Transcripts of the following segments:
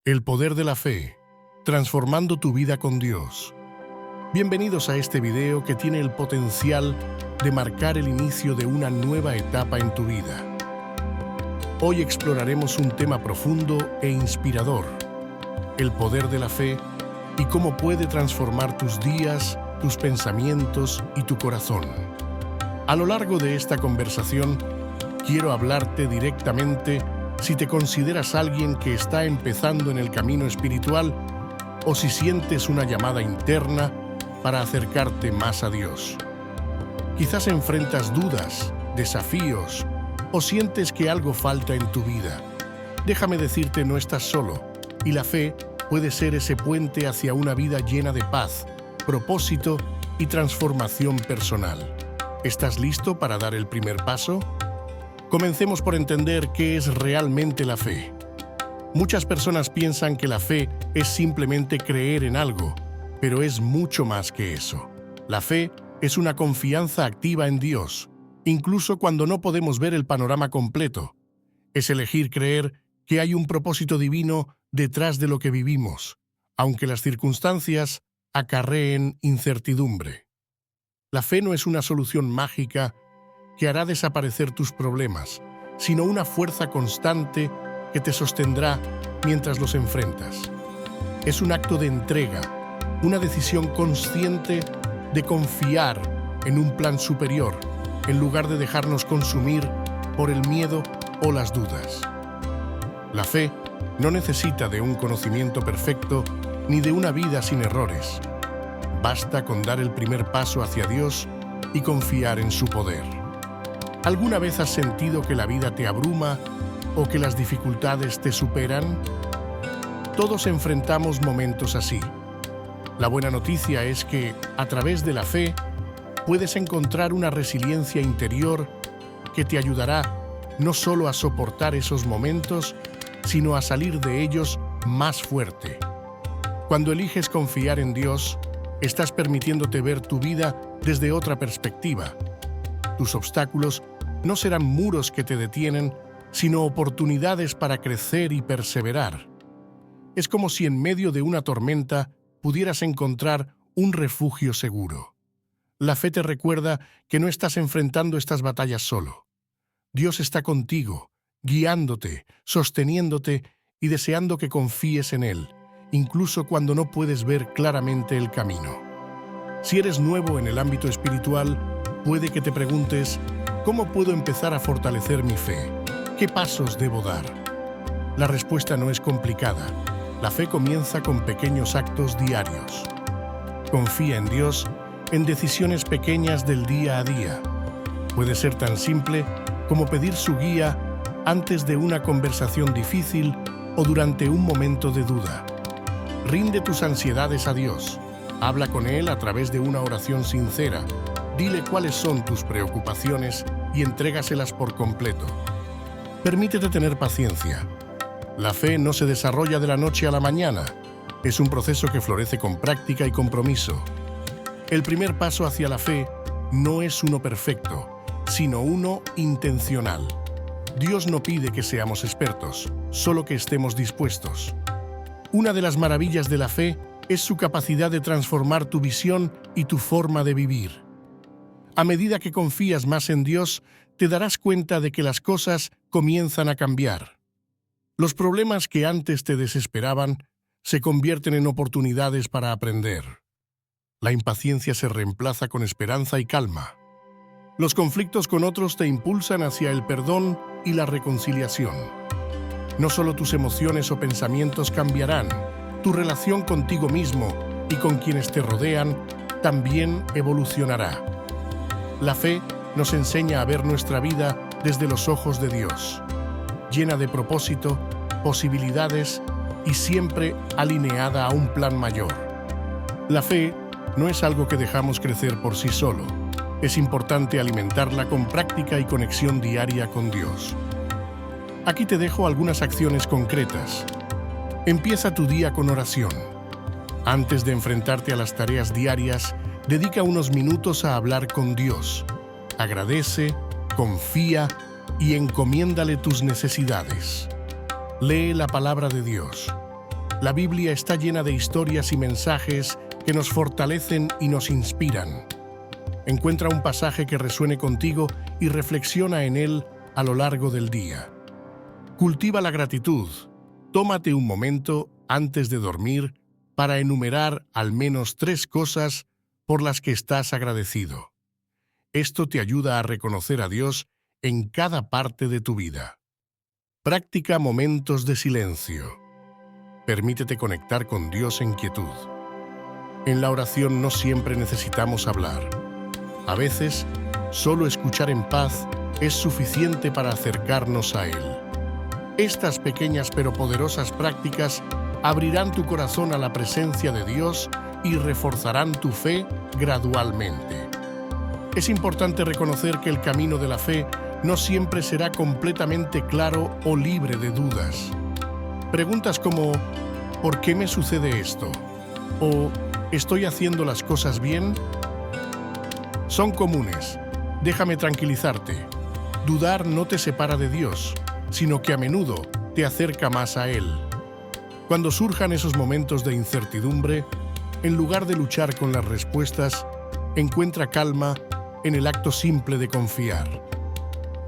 El poder de la fe, transformando tu vida con Dios. Bienvenidos a este video que tiene el potencial de marcar el inicio de una nueva etapa en tu vida. Hoy exploraremos un tema profundo e inspirador, el poder de la fe y cómo puede transformar tus días, tus pensamientos y tu corazón. A lo largo de esta conversación, quiero hablarte directamente si te consideras alguien que está empezando en el camino espiritual o si sientes una llamada interna para acercarte más a Dios. Quizás enfrentas dudas, desafíos o sientes que algo falta en tu vida. Déjame decirte, no estás solo, y la fe puede ser ese puente hacia una vida llena de paz, propósito y transformación personal. ¿Estás listo para dar el primer paso? Comencemos por entender qué es realmente la fe. Muchas personas piensan que la fe es simplemente creer en algo, pero es mucho más que eso. La fe es una confianza activa en Dios, incluso cuando no podemos ver el panorama completo. Es elegir creer que hay un propósito divino detrás de lo que vivimos, aunque las circunstancias acarreen incertidumbre. La fe no es una solución mágica que hará desaparecer tus problemas, sino una fuerza constante que te sostendrá mientras los enfrentas. Es un acto de entrega, una decisión consciente de confiar en un plan superior, en lugar de dejarnos consumir por el miedo o las dudas. La fe no necesita de un conocimiento perfecto ni de una vida sin errores. Basta con dar el primer paso hacia Dios y confiar en su poder. ¿Alguna vez has sentido que la vida te abruma o que las dificultades te superan? Todos enfrentamos momentos así. La buena noticia es que, a través de la fe, puedes encontrar una resiliencia interior que te ayudará no solo a soportar esos momentos, sino a salir de ellos más fuerte. Cuando eliges confiar en Dios, estás permitiéndote ver tu vida desde otra perspectiva. Tus obstáculos no serán muros que te detienen, sino oportunidades para crecer y perseverar. Es como si en medio de una tormenta pudieras encontrar un refugio seguro. La fe te recuerda que no estás enfrentando estas batallas solo. Dios está contigo, guiándote, sosteniéndote y deseando que confíes en Él, incluso cuando no puedes ver claramente el camino. Si eres nuevo en el ámbito espiritual, puede que te preguntes, ¿cómo puedo empezar a fortalecer mi fe? ¿Qué pasos debo dar? La respuesta no es complicada. La fe comienza con pequeños actos diarios. Confía en Dios en decisiones pequeñas del día a día. Puede ser tan simple como pedir su guía antes de una conversación difícil o durante un momento de duda. Rinde tus ansiedades a Dios. Habla con Él a través de una oración sincera. Dile cuáles son tus preocupaciones y entrégaselas por completo. Permítete tener paciencia. La fe no se desarrolla de la noche a la mañana. Es un proceso que florece con práctica y compromiso. El primer paso hacia la fe no es uno perfecto, sino uno intencional. Dios no pide que seamos expertos, solo que estemos dispuestos. Una de las maravillas de la fe es su capacidad de transformar tu visión y tu forma de vivir. A medida que confías más en Dios, te darás cuenta de que las cosas comienzan a cambiar. Los problemas que antes te desesperaban se convierten en oportunidades para aprender. La impaciencia se reemplaza con esperanza y calma. Los conflictos con otros te impulsan hacia el perdón y la reconciliación. No solo tus emociones o pensamientos cambiarán, tu relación contigo mismo y con quienes te rodean también evolucionará. La fe nos enseña a ver nuestra vida desde los ojos de Dios, llena de propósito, posibilidades y siempre alineada a un plan mayor. La fe no es algo que dejamos crecer por sí solo. Es importante alimentarla con práctica y conexión diaria con Dios. Aquí te dejo algunas acciones concretas. Empieza tu día con oración. Antes de enfrentarte a las tareas diarias, dedica unos minutos a hablar con Dios. Agradece, confía y encomiéndale tus necesidades. Lee la palabra de Dios. La Biblia está llena de historias y mensajes que nos fortalecen y nos inspiran. Encuentra un pasaje que resuene contigo y reflexiona en él a lo largo del día. Cultiva la gratitud. Tómate un momento antes de dormir para enumerar al menos 3 cosas por las que estás agradecido. Esto te ayuda a reconocer a Dios en cada parte de tu vida. Practica momentos de silencio. Permítete conectar con Dios en quietud. En la oración no siempre necesitamos hablar. A veces, solo escuchar en paz es suficiente para acercarnos a Él. Estas pequeñas pero poderosas prácticas abrirán tu corazón a la presencia de Dios y reforzarán tu fe gradualmente. Es importante reconocer que el camino de la fe no siempre será completamente claro o libre de dudas. Preguntas como ¿por qué me sucede esto? ¿O ¿estoy haciendo las cosas bien? Son comunes. Déjame tranquilizarte. Dudar no te separa de Dios, sino que a menudo te acerca más a Él. Cuando surjan esos momentos de incertidumbre, en lugar de luchar con las respuestas, encuentra calma en el acto simple de confiar.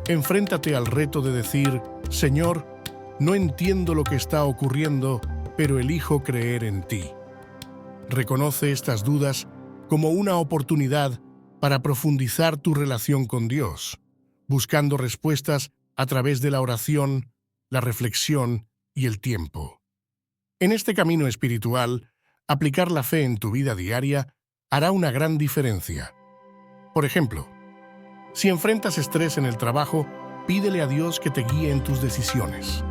Enfréntate al reto de decir, Señor, no entiendo lo que está ocurriendo, pero elijo creer en ti. Reconoce estas dudas como una oportunidad para profundizar tu relación con Dios, buscando respuestas a través de la oración, la reflexión y el tiempo. En este camino espiritual, aplicar la fe en tu vida diaria hará una gran diferencia. Por ejemplo, si enfrentas estrés en el trabajo, pídele a Dios que te guíe en tus decisiones.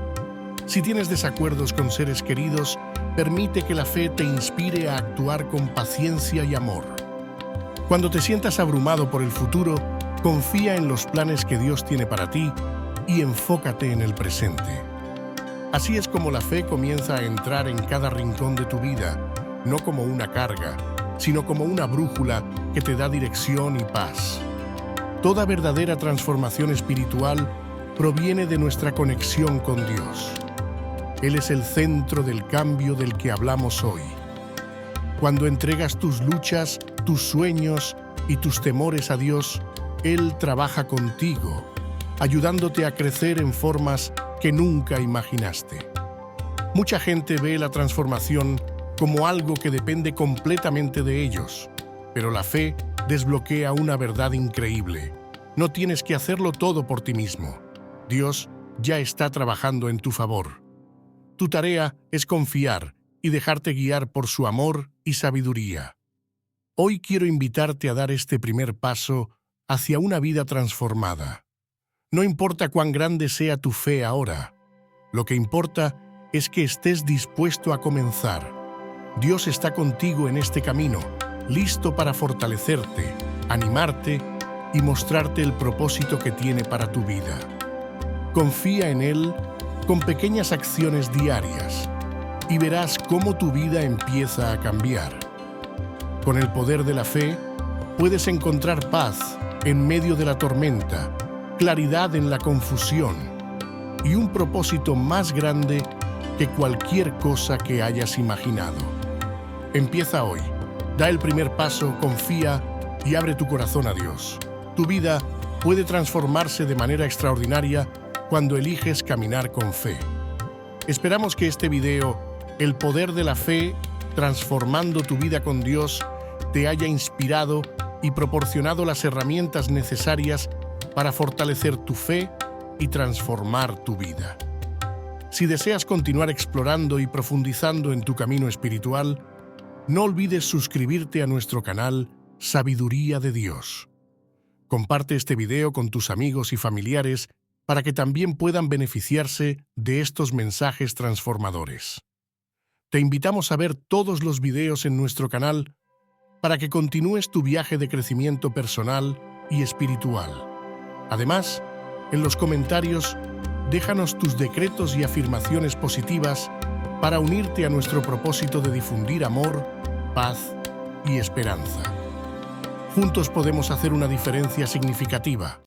Si tienes desacuerdos con seres queridos, permite que la fe te inspire a actuar con paciencia y amor. Cuando te sientas abrumado por el futuro, confía en los planes que Dios tiene para ti y enfócate en el presente. Así es como la fe comienza a entrar en cada rincón de tu vida, no como una carga, sino como una brújula que te da dirección y paz. Toda verdadera transformación espiritual proviene de nuestra conexión con Dios. Él es el centro del cambio del que hablamos hoy. Cuando entregas tus luchas, tus sueños y tus temores a Dios, Él trabaja contigo, ayudándote a crecer en formas que nunca imaginaste. Mucha gente ve la transformación como algo que depende completamente de ellos, pero la fe desbloquea una verdad increíble. No tienes que hacerlo todo por ti mismo. Dios ya está trabajando en tu favor. Tu tarea es confiar y dejarte guiar por su amor y sabiduría. Hoy quiero invitarte a dar este primer paso hacia una vida transformada. No importa cuán grande sea tu fe ahora, lo que importa es que estés dispuesto a comenzar. Dios está contigo en este camino, listo para fortalecerte, animarte y mostrarte el propósito que tiene para tu vida. Confía en Él con pequeñas acciones diarias y verás cómo tu vida empieza a cambiar. Con el poder de la fe, puedes encontrar paz en medio de la tormenta, claridad en la confusión y un propósito más grande que cualquier cosa que hayas imaginado. Empieza hoy, da el primer paso, confía y abre tu corazón a Dios. Tu vida puede transformarse de manera extraordinaria cuando eliges caminar con fe. Esperamos que este video, El poder de la fe, transformando tu vida con Dios, te haya inspirado y proporcionado las herramientas necesarias para fortalecer tu fe y transformar tu vida. Si deseas continuar explorando y profundizando en tu camino espiritual, no olvides suscribirte a nuestro canal Sabiduría de Dios. Comparte este video con tus amigos y familiares para que también puedan beneficiarse de estos mensajes transformadores. Te invitamos a ver todos los videos en nuestro canal para que continúes tu viaje de crecimiento personal y espiritual. Además, en los comentarios, déjanos tus decretos y afirmaciones positivas para unirte a nuestro propósito de difundir amor, paz y esperanza. Juntos podemos hacer una diferencia significativa.